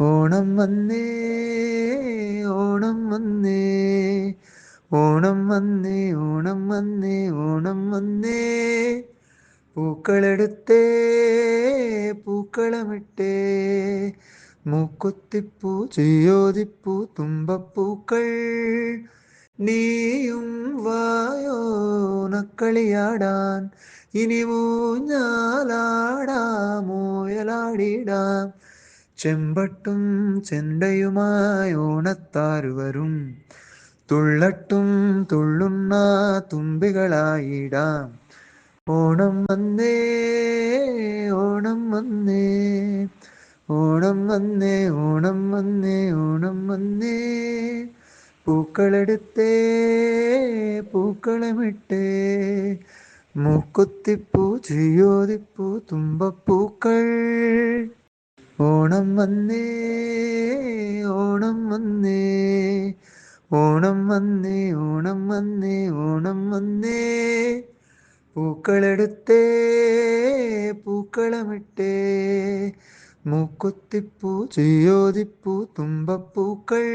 ഓണം വന്നേ, ഓണം വന്നേ, ഓണം വന്നേ, ഓണം വന്നേ, ഓണം വന്നേ. പൂക്കളെടുത്തേ, പൂക്കളമിട്ടേ, മൂക്കുത്തിപ്പൂ ചെയ്യോതിപ്പൂ തുമ്പപ്പൂക്കൾ. നീയും വായോ നക്കളിയാടാൻ, ഇനി ഊഞ്ഞാലാടാമോയലാടിടാം. ചെമ്പട്ടും ചെണ്ടയുമായി ഓണത്താരു വരും, തുള്ളട്ടും തുള്ളുന്ന തുമ്പികളായിടാം. ഓണം വന്നേ, ഓണം വന്നേ, ഓണം വന്നേ, ഓണം വന്നേ, ഓണം വന്നേ. പൂക്കളെടുത്തേ, പൂക്കളമിട്ടേ, മൂക്കുത്തിപ്പൂ ചെയ്യോതിപ്പൂ തുമ്പപ്പൂക്കൾ. ഓണം വന്നേ, ഓണം വന്നേ, ഓണം വന്നേ, ഓണം വന്നേ, ഓണം വന്നേ. പൂക്കളെടുത്തേ, പൂക്കളമിട്ടേ, മൂക്കുത്തിപ്പൂ ചെയ്യോതിപ്പൂ തുമ്പപ്പൂക്കൾ.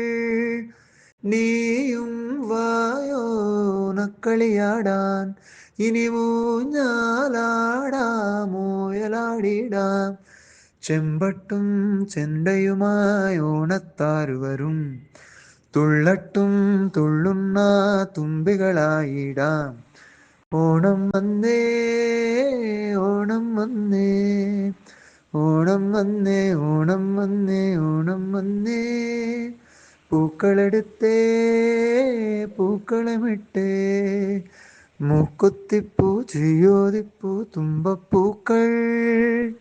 നീയും വായോ നക്കളിയാടാൻ, ഇനി ഊഞ്ഞാലാടാമോയലാടിടാം. ചെമ്പട്ടും ചെണ്ടയുമായി ഓണത്താരു വരും, തുള്ളട്ടും തുള്ളുന്ന തുമ്പികളായിടാം. ഓണം വന്നേ, ഓണം വന്നേ, ഓണം വന്നേ, ഓണം വന്നേ, ഓണം വന്നേ. പൂക്കളെടുത്തേ, പൂക്കളമിട്ടേ, മൂക്കുത്തിപ്പൂ ചെയ്യോതിപ്പൂ തുമ്പപ്പൂക്കൾ.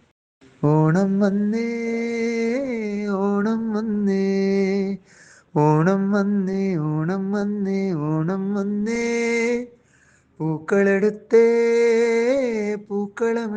ഓണം വന്നേ, ഓണം വന്നേ, ഓണം വന്നേ, ഓണം വന്നേ, ഓണം വന്നേ. പൂക്കളെടുത്തേ, പൂക്കളമിട്ടേ.